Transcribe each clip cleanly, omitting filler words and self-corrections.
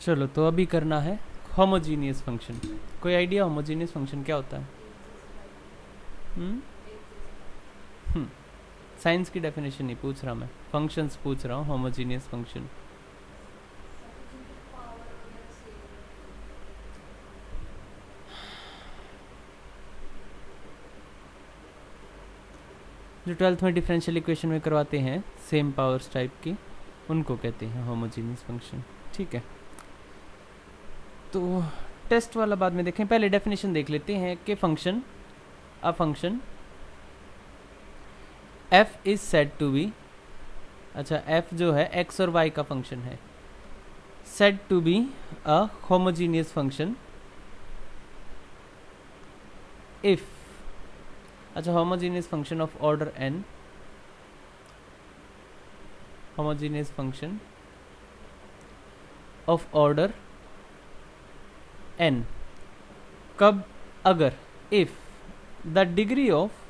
चलो तो अभी करना है होमोजीनियस फंक्शन। कोई आइडिया होमोजीनियस फंक्शन क्या होता है? साइंस की डेफिनेशन नहीं पूछ रहा मैं, फंक्शंस पूछ रहा हूँ। होमोजीनियस फंक्शन जो 12th में डिफरेंशियल इक्वेशन में करवाते हैं सेम पावर्स टाइप की, उनको कहते हैं होमोजीनियस फंक्शन। ठीक है, तो टेस्ट वाला बाद में देखें, पहले डेफिनेशन देख लेते हैं कि function a function f is said to be, अच्छा f जो है x और y का फंक्शन है, said to be a homogeneous function if, अच्छा homogeneous function of order n, homogeneous function of order n, कब? अगर if the degree of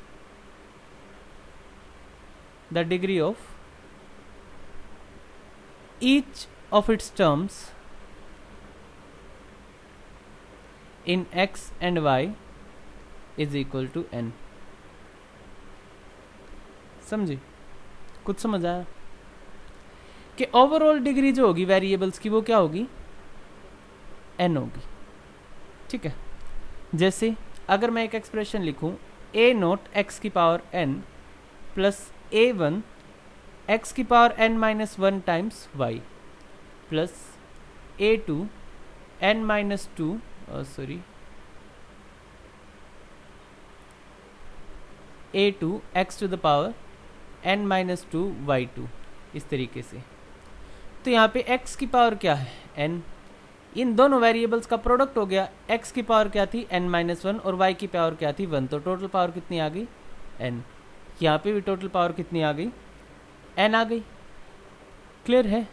each of its terms in x and y is equal to n। समझी? कुछ समझ आया कि overall degree जो होगी वेरिएबल्स की वो क्या होगी? n होगी। ठीक है, जैसे अगर मैं एक एक्सप्रेशन लिखूं a नोट x की power n plus a1 x की power n minus 1 times y plus a2 n minus 2 a2 x to the power n minus 2 y2, इस तरीके से। तो यहाँ पे x की पावर क्या है? n। इन दोनों वेरिएबल्स का प्रोडक्ट हो गया। x की पावर क्या थी? n माइनस 1 और y की पावर क्या थी? 1। तो टोटल पावर कितनी आ गई? n। यहाँ पे भी टोटल पावर कितनी आ गई? n आ गई। क्लियर है?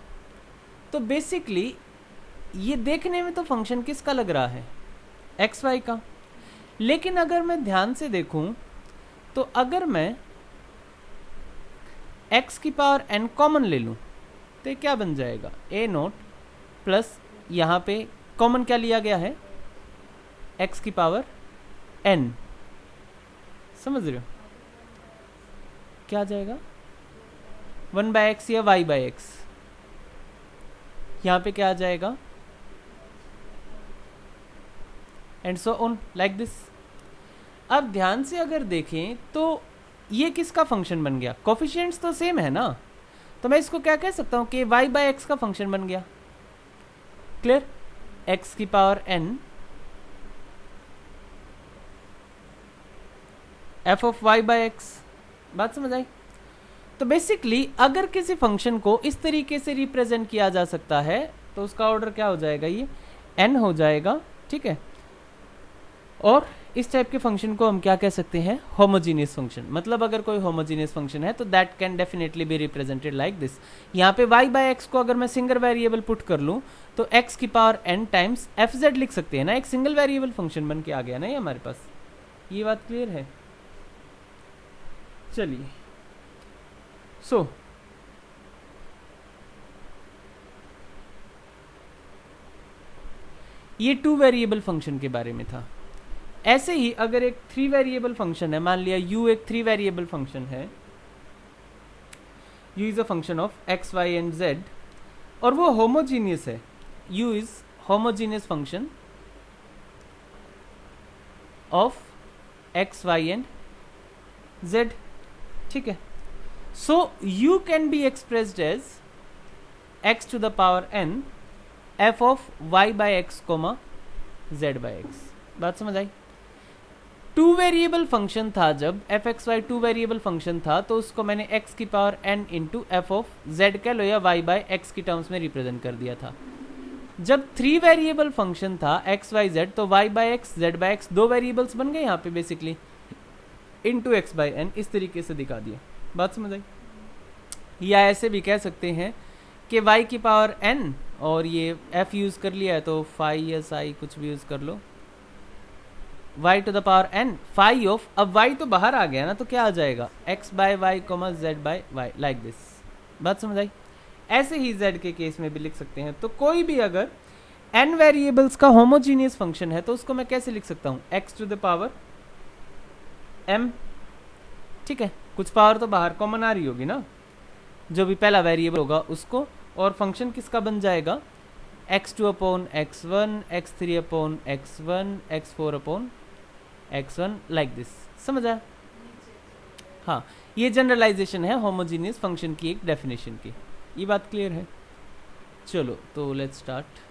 तो बेसिकली ये देखने में तो फंक्शन किसका लग रहा है? एक्स वाई का। लेकिन अगर मैं ध्यान से देखूं तो अगर मैं x की पावर n कॉमन ले लूं तो ये क्या बन जाएगा? a नोट प्लस यहाँ पे कॉमन क्या लिया गया है? x की पावर n। समझ रहे हो? क्या आ जाएगा? 1/x या y/x। यहाँ पे क्या आ जाएगा? And so on like this. अब ध्यान से अगर देखें तो ये किसका फंक्शन बन गया? कोफिशिएंट्स तो सेम है ना, तो मैं इसको क्या कह सकता हूँ कि y/x का फंक्शन बन गया। क्लियर? x की power n f of y/x। बात समझ आई? तो बेसिकली अगर किसी फंक्शन को इस तरीके से रिप्रेजेंट किया जा सकता है तो उसका ऑर्डर क्या हो जाएगा? ये n हो जाएगा। ठीक है, और इस टाइप के फंक्शन को हम क्या कह सकते हैं? Homogeneous function. मतलब अगर कोई होमोजीनियस फंक्शन है तो that can definitely be represented like this. यहाँ पे y/x को अगर मैं सिंगल वेरिएबल पुट कर लूँ तो x की पावर n टाइम्स fz लिख सकते हैं ना, एक सिंगल वेरिएबल फंक्शन बन के आ गया ना ये हमारे पास। ये बात क्लियर है? चलिए, सो ये 2 वेरिएबल फंक्शन के बारे में था। ऐसे ही अगर एक 3 वेरिएबल फंक्शन है, मान लिया u एक 3 वेरिएबल फंक्शन है, u is a function of x, y and z, और वो होमोजीनियस है। u is homogeneous function of x, y and z। ठीक है, so u can be expressed as x to the power n f of y/x, z/x। बात समझ आई? 2 variable function था, जब f(x, y) 2 variable function था तो उसको मैंने x की power n into F of z कह लो या y/x की टर्म्स में रिप्रेजेंट कर दिया था। जब 3 वेरिएबल फंक्शन था x, y, z तो y/x, z/x 2 वेरिएबल्स बन गए यहाँ पे बेसिकली, इंटू x/n इस तरीके से दिखा दिया। बात समझ आई? या ऐसे भी कह सकते हैं कि y की पावर n और ये f यूज़ कर लिया है तो फाई या साई कुछ भी यूज़ कर लो, y to the power n phi of, अब y तो बाहर आ गया ना तो क्या आ जाएगा? x/y, z/y like this. बात समझ आई? ऐसे ही z के केस में भी लिख सकते हैं। तो कोई भी अगर n वेरिएबल्स का होमोजीनियस फंक्शन है, तो उसको मैं कैसे लिख सकता हूँ, x to the power m, ठीक है, कुछ पावर तो बाहर कॉमन आ रही होगी ना, जो भी पहला वेरिएबल होगा उसको, और फंक्शन किसका बन जाएगा, x2 upon x1, x3 upon x1, x4 upon x1, like this, समझ आया? हाँ, ये जनरलाइजेशन है होमोजीनियस फंक्शन की एक डेफिनेशन की, ये बात क्लियर है? चलो तो let's start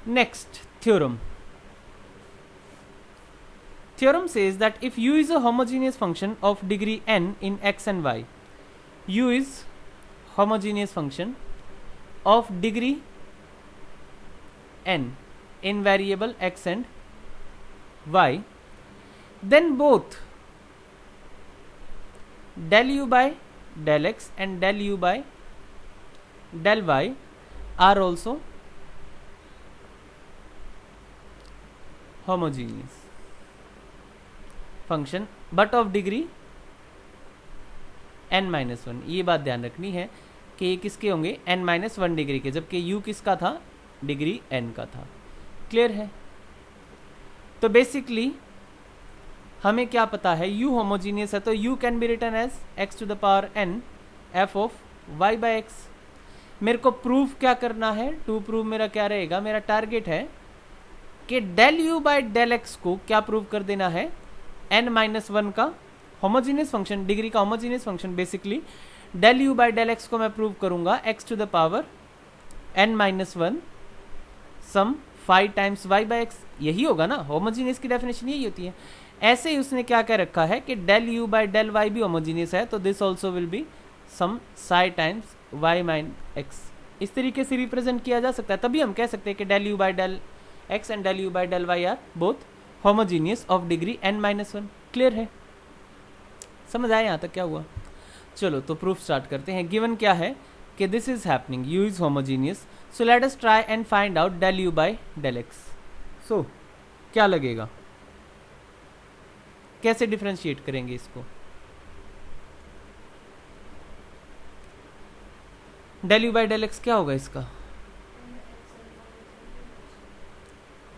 next theorem. Theorem says that if u is a homogeneous function of degree n in x and y, u is homogeneous function of degree n in variable x and y, then both del u by del x and del u by del y are also homogeneous function but of degree n-1. ये बात ध्यान रखनी है कि ये किसके होंगे, n-1 degree के, जबकि u किसका था, डिग्री n का था. क्लियर है? तो बेसिकली हमें क्या पता है, u होमोजीनियस है, तो u can be written as x to the power n f of y by x. मेरे को प्रूफ क्या करना है, टू प्रूव मेरा क्या रहेगा, मेरा टारगेट है कि del u by del x को क्या प्रूव कर देना है, n-1 का होमोजीनियस फंक्शन, डिग्री का homogeneous function. Basically del u by del x को मैं प्रूव करूंगा x to the power n-1 some five times y by x. यही होगा ना, होमोजीनियस की डेफिनेशन यही होती है. ऐसे ही उसने क्या क्या रखा है कि del u by del y भी होमोजीनियस है, तो this also will be some psi times y माइन x. इस तरीके से रिप्रेजेंट किया जा सकता है, तभी हम कह सकते हैं कि del u by del x and del u by del y are both homogeneous of degree n-1. Clear है? समझ आया यहाँ तक क्या हुआ? चलो तो प्रूफ स्टार्ट करते हैं. गिवन क्या है कि this is happening, u is homogeneous, so let us try and find out del u by del x. So क्या लगेगा, कैसे डिफरेंशिएट करेंगे इसको? Del u by del x क्या होगा इसका,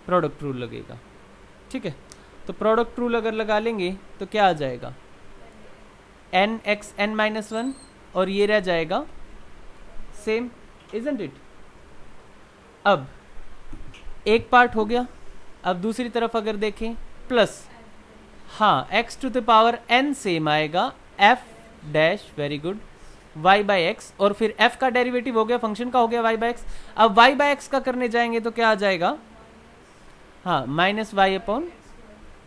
प्रोडक्ट रूल लगेगा. ठीक है, तो प्रोडक्ट रूल अगर लगा लेंगे तो क्या आ जाएगा, n(x(n-1) और ये रह जाएगा सेम, इजंट इट? अब एक पार्ट हो गया, अब दूसरी तरफ अगर देखें प्लस, हाँ, x to the power n same आएगा, f dash, very good, y by x, और फिर f का डेरिवेटिव हो गया, फंक्शन का हो गया y बाई x. अब y बाई x का करने जाएंगे तो क्या आ जाएगा, हाँ, minus y upon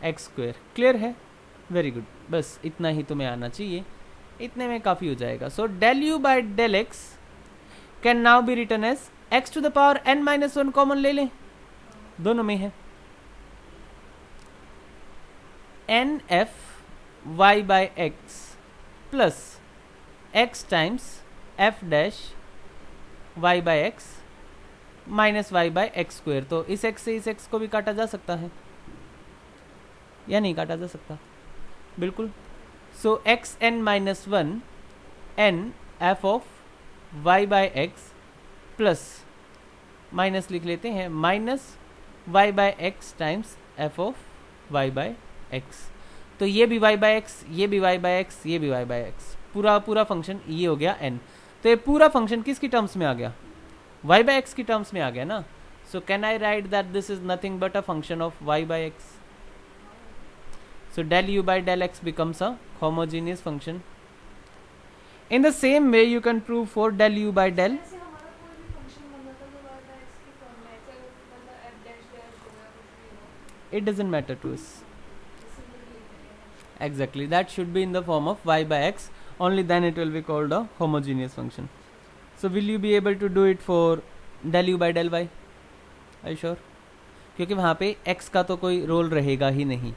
x square. Clear है? वेरी गुड, बस इतना ही तुम्हें आना चाहिए, इतने में काफ़ी हो जाएगा. So del u by del x can now be written as x to the power n-1 common ले लें, दोनों में है, n f y by x plus x times f dash y by x minus y by x square. तो इस x से इस x को भी काटा जा सकता है या नहीं काटा जा सकता? बिल्कुल. सो x(n-1) n f of y by x plus minus लिख लेते हैं, minus y by x times f of y by x. तो ये भी y बाई एक्स, ये भी y बाई एक्स, ये भी y बाई एक्स, पूरा पूरा फंक्शन ये हो गया n. तो ये पूरा फंक्शन किसकी टर्म्स में आ गया, y बाई एक्स की टर्म्स में आ गया ना. So can I write that this is nothing but a function of y by x. So del u by del x becomes a homogeneous function. In the same way you can prove for del u by del. It doesn't matter to us. Exactly, that should be in the form of y by x, only then it will be called a homogeneous function. So will you be able to do it for del u by del y? Are you sure? क्योंकि वहाँ पे x का तो कोई role रहेगा ही नहीं,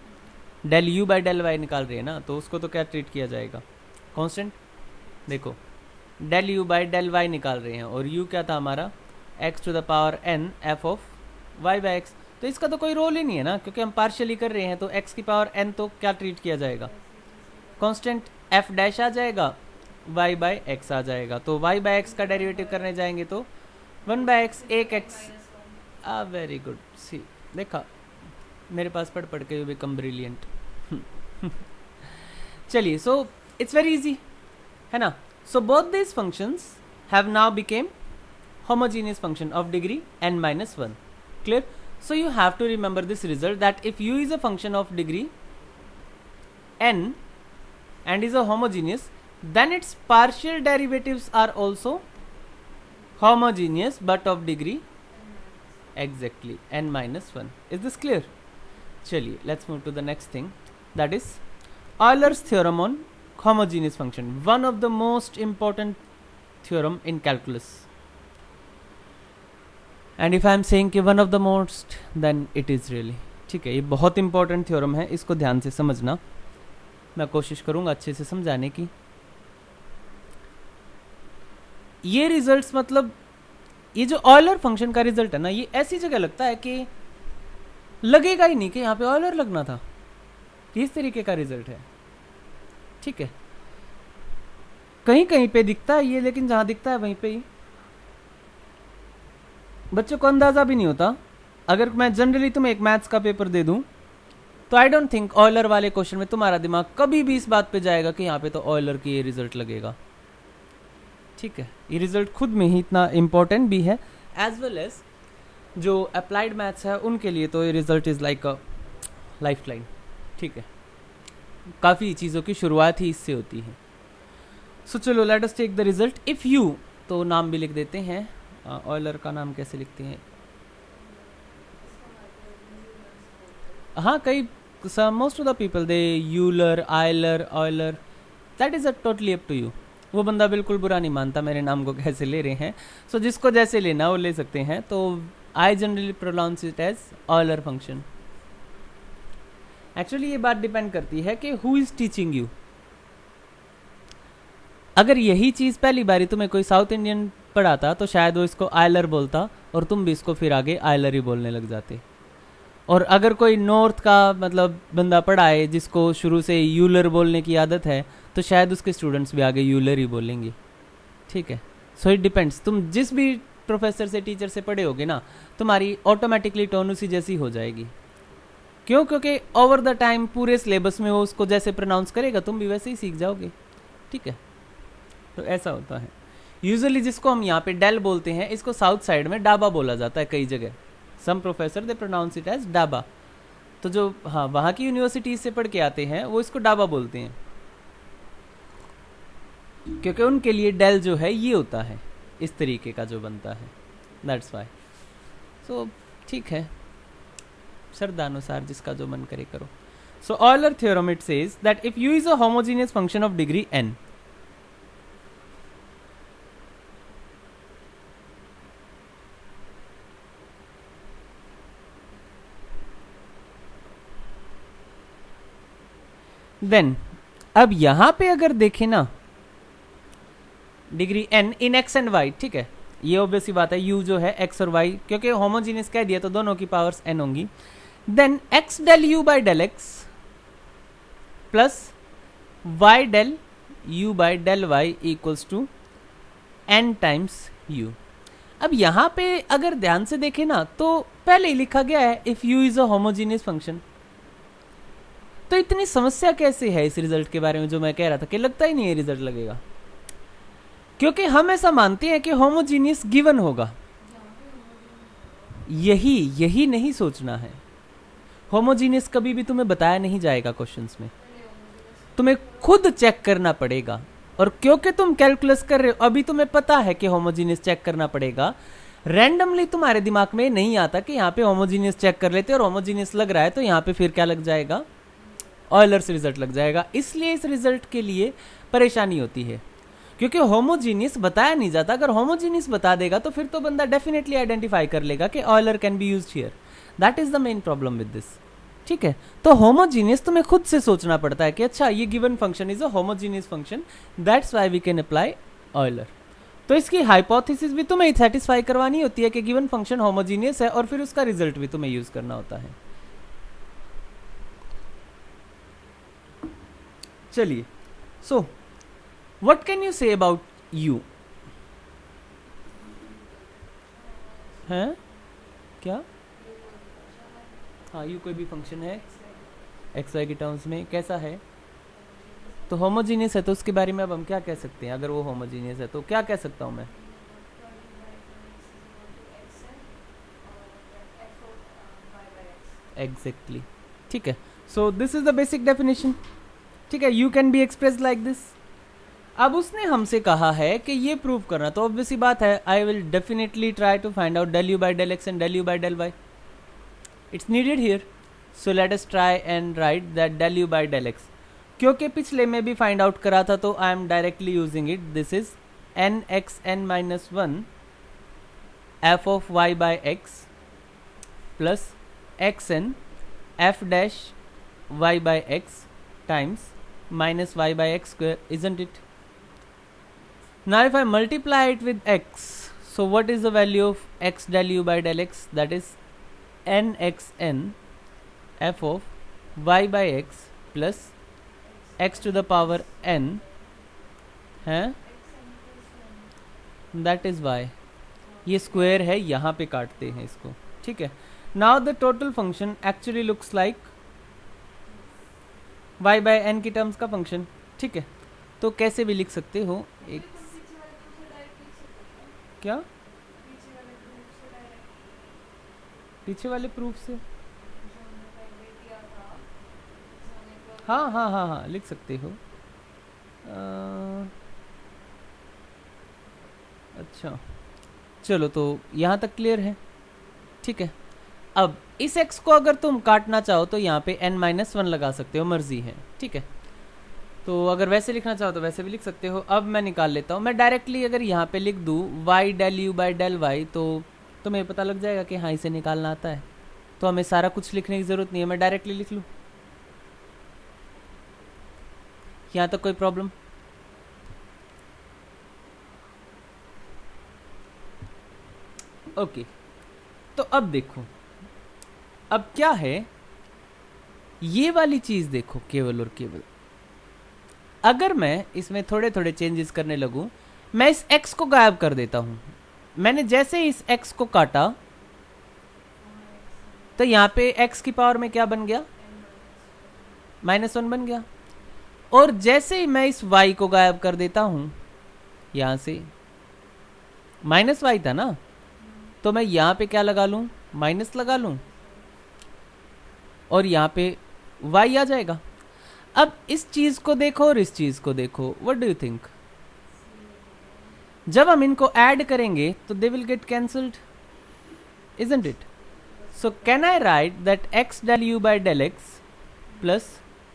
del u by del y निकाल रहे हैं ना, तो उसको तो क्या ट्रीट किया जाएगा, कांस्टेंट. देखो del u by del y निकाल रहे हैं और u क्या था हमारा, x to the power n f of y by x. तो इसका तो कोई रोल ही नहीं है ना, क्योंकि हम पार्शियली कर रहे हैं, तो x की पावर n तो क्या ट्रीट किया जाएगा, कांस्टेंट f डैश आ जाएगा, y बाई एक्स आ जाएगा. तो y बाई एक्स का डेरिवेटिव करने जाएंगे तो 1 बाई एक्स, एक x वेरी गुड, सी देखा, मेरे पास पढ़ पढ़ के यू बिकम ब्रिलियंट. चलिए, सो इट्स वेरी इजी है ना. So both this functions have now became homogeneous function of degree n minus 1. Clear? So you have to remember this result, that if u is a function of degree n and is a homogeneous, then its partial derivatives are also homogeneous but of degree exactly n minus 1. Is this clear? Chaliye, let's move to the next thing, that is Euler's theorem on homogeneous function, one of the most important theorem in calculus. And if I am saying कि one of the most, then it is really. ठीक है, ये बहुत important theorem है, इसको ध्यान से समझना. मैं कोशिश करूंगा अच्छे से समझाने की. ये रिजल्ट्स, मतलब ये जो ऑयलर फंक्शन का रिजल्ट है ना, ये ऐसी जगह लगता है कि लगेगा ही नहीं कि यहाँ पे ऑयलर लगना था. इस तरीके का रिजल्ट है. ठीक है, कहीं कहीं पे दिखता है ये, लेकिन जहाँ दिखता है वहीं पे ही बच्चों को अंदाज़ा भी नहीं होता. अगर मैं जनरली तुम्हें एक मैथ्स का पेपर दे दूं, तो आई डोंट थिंक ऑयलर वाले क्वेश्चन में तुम्हारा दिमाग कभी भी इस बात पे जाएगा कि यहाँ पे तो ऑयलर की ये रिजल्ट लगेगा. ठीक है, ये रिजल्ट खुद में ही इतना इम्पोर्टेंट भी है, एज वेल एज जो अप्लाइड मैथ्स है उनके लिए तो ये result is like a life line. ठीक है, काफ़ी चीज़ों की शुरुआत ही इससे होती है. सो चलो, let us take the result. If you, तो नाम भी लिख देते हैं. ऑयलर का नाम कैसे लिखते हैं? हाँ, कई most of the people they Euler, Euler, Euler, that is a totally up to you. वो बंदा बिल्कुल बुरा नहीं मानता मेरे नाम को कैसे ले रहे हैं. सो जिसको जैसे लेना वो ले सकते हैं. तो I generally pronounce it as Euler function. Actually ये बात डिपेंड करती है कि हु इज़ टीचिंग यू. अगर यही चीज़ पहली बारी तुम्हें कोई साउथ इंडियन पढ़ाता तो शायद वो इसको आयलर बोलता और तुम भी इसको फिर आगे आयलर ही बोलने लग जाते. और अगर कोई नॉर्थ का मतलब बंदा पढ़ाए जिसको शुरू से यूलर बोलने की आदत है, तो शायद उसके स्टूडेंट्स भी आगे यूलर ही बोलेंगे. ठीक है, सो इट डिपेंड्स. तुम जिस भी प्रोफेसर से, टीचर से पढ़े होगे ना, तुम्हारी ऑटोमेटिकली टोन उसी जैसी हो जाएगी. क्यों? क्योंकि ओवर द टाइम पूरे सिलेबस में वो उसको जैसे प्रोनाउंस करेगा तुम भी वैसे ही सीख जाओगे. ठीक है, तो ऐसा होता है. यूजुअली जिसको हम यहाँ पे डेल बोलते हैं, इसको साउथ साइड में डाबा बोला जाता है कई जगह. Some professor they pronounce it as डाबा. तो जो हाँ वहाँ की यूनिवर्सिटीज से पढ़ के आते हैं वो इसको डाबा बोलते हैं, क्योंकि उनके लिए डेल जो है ये होता है इस तरीके का जो बनता है. That's why. सो ठीक है, श्रद्धानुसार जिसका जो मन करे करो. So Euler theorem it says that if you is a homogeneous function of degree n, then अब यहां पे अगर देखें ना, degree n in x and y. ठीक है, ये ऑब्वियसली बात है, u जो है x और y, क्योंकि होमोजीनियस कह दिया तो दोनों की पावर्स n होंगी. Then x del u by del x plus y del u by del y equals to n times u. अब यहाँ पे अगर ध्यान से देखें ना, तो पहले ही लिखा गया है if u is a homogeneous function. तो इतनी समस्या कैसे है इस रिजल्ट के बारे में, जो मैं कह रहा था कि लगता ही नहीं है रिजल्ट लगेगा, क्योंकि हम ऐसा मानते हैं कि होमोजीनियस गिवन होगा. यही नहीं सोचना है. होमोजीनियस कभी भी तुम्हें बताया नहीं जाएगा क्वेश्चंस में, तुम्हें खुद चेक करना पड़ेगा. और क्योंकि तुम कैलकुलस कर रहे हो, अभी तुम्हें पता है कि होमोजीनियस चेक करना पड़ेगा. रैंडमली तुम्हारे दिमाग में नहीं आता कि यहाँ पे होमोजीनियस चेक कर लेते और होमोजीनियस लग रहा है तो यहाँ पे फिर क्या लग जाएगा, ऑयलर्स रिजल्ट लग जाएगा. इसलिए इस रिजल्ट के लिए परेशानी होती है, क्योंकि होमोजीनियस बताया नहीं जाता. अगर होमोजीनियस बता देगा तो फिर तो बंदा डेफिनेटली आइडेंटिफाई कर लेगा कि Euler can be used here. That is the main problem with this. ठीक है, तो होमोजीनियस तुम्हें खुद से सोचना पड़ता है कि अच्छा ये given function is a homogeneous function, that's why we can apply Euler. तो इसकी हाइपोथेसिस भी तुम्हें सेटिस्फाई करवानी होती है कि गिवन फंक्शन होमोजीनियस है, और फिर उसका रिजल्ट भी तुम्हें यूज करना होता है. चलिए, so what can you say about you? हैं, क्या? हाँ, यू कोई भी फंक्शन है एक्स वाई के टर्म्स में, कैसा है? तो होमोजीनियस है, तो उसके बारे में अब हम क्या कह सकते हैं? अगर वो होमोजीनियस है तो क्या कह सकता हूँ मैं? एग्जैक्टली, ठीक है. So this is the basic definition. ठीक है, you can be express like this. अब उसने हमसे कहा है कि ये प्रूव करना, तो ऑब्वियस सी बात है, I will definitely try to find out del u by del x and del u by del y. It's needed here. So let us try and write that del u by del x. क्योंकि पिछले में भी find out करा था, तो I am directly using it. This is n x n minus one f of y by x plus x n f dash y by x times minus y by x square, isn't it? Now if I multiply it with x, so what is the value of x del u by del x? That is nxn f of y by x plus x to the power n है, that is y. ये square है, यहाँ पे काटते हैं इसको. ठीक है. Now the total function actually looks like y by n की टर्म्स का फंक्शन. ठीक है, तो कैसे भी लिख सकते हो एक, क्या पीछे वाले प्रूफ से? हाँ हाँ हाँ हाँ, लिख सकते हो. अच्छा चलो, तो यहाँ तक क्लियर है. ठीक है. अब इस x को अगर तुम काटना चाहो तो यहाँ पे n-1 लगा सकते हो, मर्जी है. ठीक है, तो अगर वैसे लिखना चाहो तो वैसे भी लिख सकते हो. अब मैं निकाल लेता हूँ. मैं डायरेक्टली अगर यहाँ पे लिख दूँ y del u by del y, तो तुम्हें पता लग जाएगा कि हाँ इसे निकालना आता है. तो हमें सारा कुछ लिखने की ज़रूरत नहीं है, मैं डायरेक्टली लिख लूँ. यहाँ तक कोई प्रॉब्लम? ओके. तो अब देखो, अब क्या है, ये वाली चीज देखो. केवल और केवल अगर मैं इसमें थोड़े थोड़े चेंजेस करने लगूं, मैं इस x को गायब कर देता हूं. मैंने जैसे इस x को काटा, तो यहां पे x की पावर में क्या बन गया? -1 बन गया. और जैसे ही मैं इस y को गायब कर देता हूं, यहां से -y था ना, तो मैं यहां पे क्या लगा लूं? माइनस लगा लूं, और यहाँ पे y आ जाएगा. अब इस चीज को देखो और इस चीज को देखो. What do you think? जब हम इनको ऐड करेंगे तो they will get cancelled, isn't it? So can I write that x del u by del x plus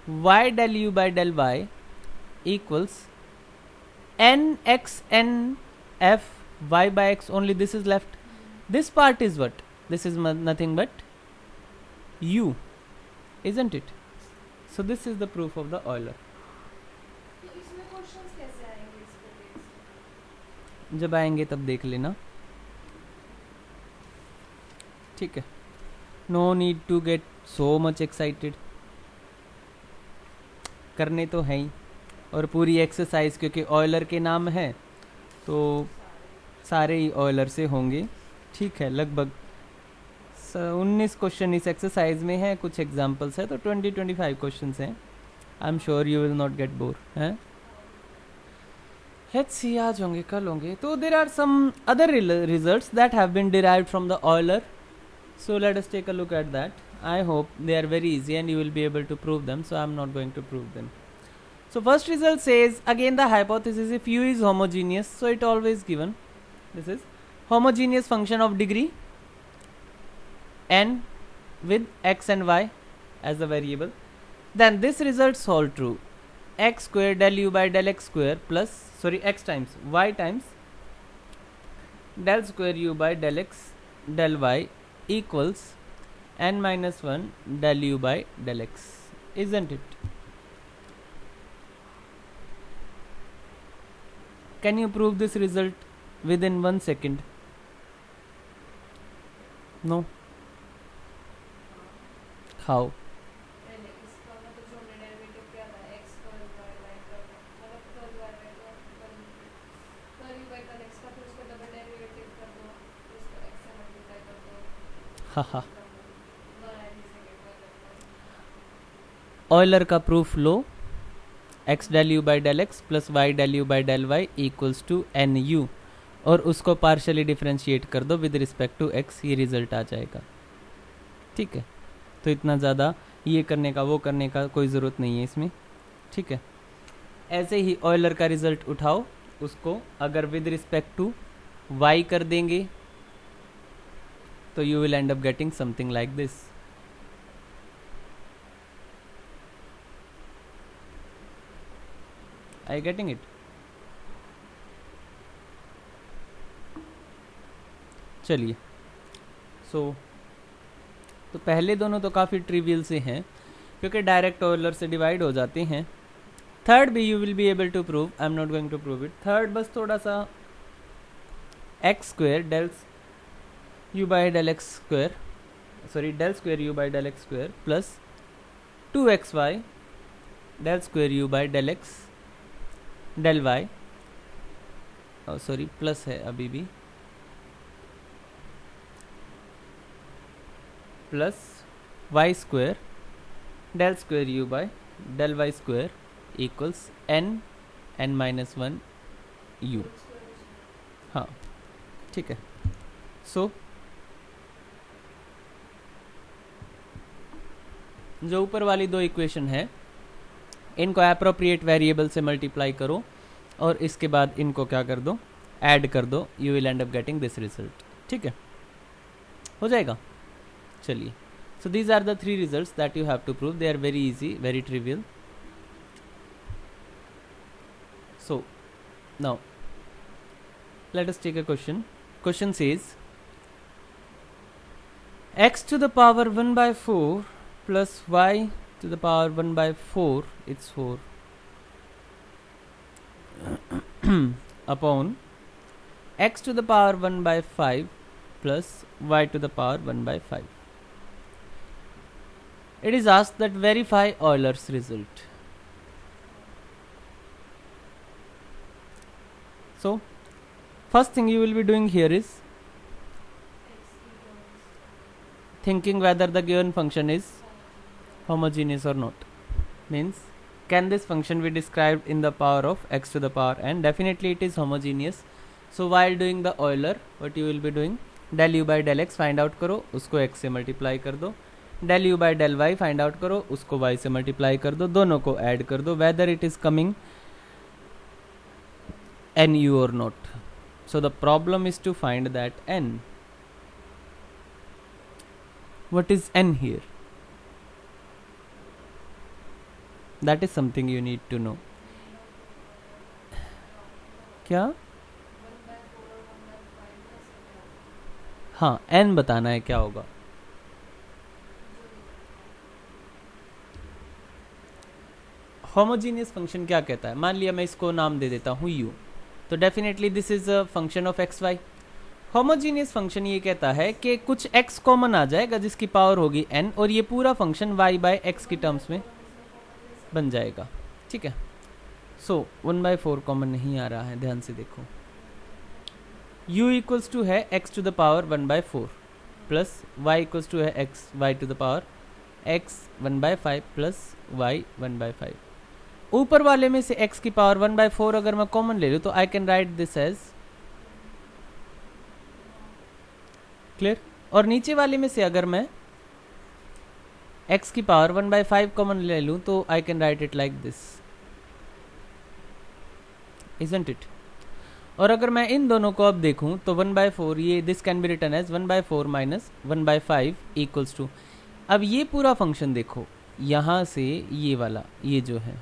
y del u by del y equals nxn f y by x. only this is left. This part is what? This is nothing but u, isn't it? So this is the proof of the Euler. इसमें questions कैसे आएंगे इसके? जब आएंगे तब देख लेना. ठीक है, no need to get so much excited. करने तो है ही, और पूरी एक्सरसाइज क्योंकि ऑयलर के नाम है तो सारे ही ऑयलर से होंगे. ठीक है, लगभग 19 क्वेश्चन इस एक्सरसाइज में है. कुछ एग्जांपल्स है तो 20-25 क्वेश्चंस हैं. I am sure you will not get bore. हैं, लेट्स सी, आज होंगे कल होंगे. तो there are some other results that have been derived from the Euler. So let us take a look at that. I hope they are very easy and you will be able to prove them. So I am not going to prove them. So first result says, again the hypothesis, if u is homogeneous, so it always given, this is homogeneous function of degree n with x and y as the variable, then this result hold true. X square del u by del x square plus, sorry, x times y times del square u by del x del y equals n minus 1 del u by del x, isn't it? Can you prove this result within 1 second? No. How? पहले इसका मतलब जो हमने derivative किया था x curl y y curl, मतलब curl y y curl u by curl x का, फिर उसका डबल डेरिवेटिव कर दो, फिर उसको x से मल्टीप्लाई कर दो. हाँ हाँ, ऑयलर का प्रूफ लो, x del u by del x plus y del u by del y equals to n u, और उसको पार्शली डिफरेंशिएट कर दो विद रिस्पेक्ट टू एक्स, ये रिजल्ट आ जाएगा। ठीक है, तो इतना ज़्यादा ये करने का वो करने का कोई ज़रूरत नहीं है इसमें। ठीक है, ऐसे ही ऑयलर का रिजल्ट उठाओ, उसको अगर विद रिस्पेक्ट टू वाई कर देंगे तो you will end up getting something like this. Are you getting it? चलिए, तो पहले दोनों तो काफ़ी ट्रिवियल से हैं क्योंकि डायरेक्ट ऑयलर से डिवाइड हो जाते हैं। थर्ड भी you will be able to prove, I am not going to prove it. Third बस थोड़ा सा x square del u by del x square, sorry del square u by del x square plus 2xy del square u by del x del y, sorry plus है अभी भी, plus y square del square u by del y square equals n minus 1 u। हाँ ठीक है, सो जो ऊपर वाली दो इक्वेशन है इनको एप्रोप्रिएट वेरिएबल से मल्टीप्लाई करो और इसके बाद इनको क्या कर दो, ऐड कर दो, you will end up getting this result. ठीक है, हो जाएगा। चलिए, so these are the 3 results that you have to prove, they are very easy, very trivial. So now let us take a question. Question says x to the power 1 by 4 plus y to the power 1 by 4, it's 4 upon x to the power 1 by 5 plus y to the power 1 by 5. It is asked that verify Euler's result. So first thing you will be doing here is thinking whether the given function is homogeneous or not. Means, can this function be described in the power of x to the power n? Definitely it is homogeneous. So while doing the Euler, what you will be doing, del u by del x find out करो, उसको x से multiply कर दो, del u by del y find out करो, उसको y से multiply कर दो, दोनों को add कर दो, whether it is coming nu or not. So the problem is to find that n. What is n here? That is something you need to know. क्या? हाँ, n बताना है क्या होगा। होमोजीनियस फंक्शन क्या कहता है, मान लिया मैं इसको नाम दे देता हूँ u, तो definitely this is a function of x y. Homogeneous function ये कहता है कि कुछ x कॉमन आ जाएगा जिसकी पावर होगी n, और ये पूरा फंक्शन y बाय एक्स की टर्म्स में बन जाएगा। ठीक है, सो 1/4 कॉमन नहीं आ रहा है, ध्यान से देखो। u इक्वल्स टू है x to the power 1/4 plus y equals to है x y to the power x 1/5 plus y 1/5। ऊपर वाले में से x की पावर 1/4 अगर मैं कॉमन ले लूँ तो I can write this as clear, और नीचे वाले में से अगर मैं x की पावर 1/5 कॉमन ले लूँ तो I can right it like this, isn't it. और अगर मैं इन दोनों को अब देखूं तो 1/4, ये this can be written as 1/4 minus 1/5 equals to, अब ये पूरा फंक्शन देखो, यहाँ से ये वाला, ये जो है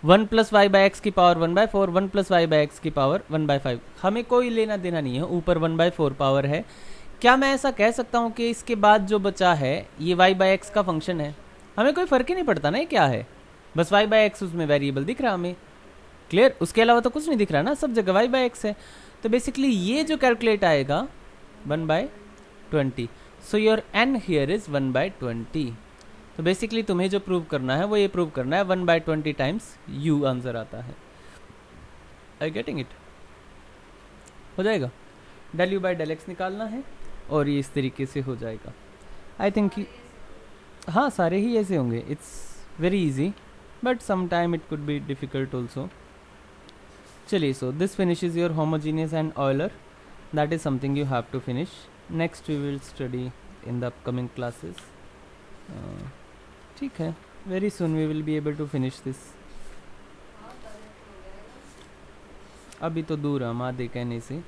1 प्लस वाई बाई एक्स की power 1/4, 1 plus y by x की पावर 1/5, हमें कोई लेना देना नहीं है, ऊपर 1/4 पावर है। क्या मैं ऐसा कह सकता हूँ कि इसके बाद जो बचा है ये y बाई एक्स का फंक्शन है? हमें कोई फ़र्क ही नहीं पड़ता ना ये क्या है, बस y बाई एक्स उसमें वेरिएबल दिख रहा हमें, क्लियर, उसके अलावा तो कुछ नहीं दिख रहा ना, सब जगह y बाई एक्स है। तो बेसिकली ये जो कैलकुलेट आएगा 1/20, so your n here is 1/20। तो बेसिकली तुम्हें जो प्रूव करना है वो ये प्रूव करना है 1/20 टाइम्स u आंसर आता है। I getting it? हो जाएगा, del u by del x निकालना है और ये इस तरीके से हो जाएगा। आई थिंक हाँ सारे ही ऐसे होंगे. It's very easy but some time it could be difficult also. चलिए, so this finishes your homogeneous and Euler. That is something you have to finish. Next we will study in the upcoming classes. ठीक है, very soon we will be able to finish this. हाँ, तब हो जाएगा. अभी तो दूर है, हम आधे कहने से.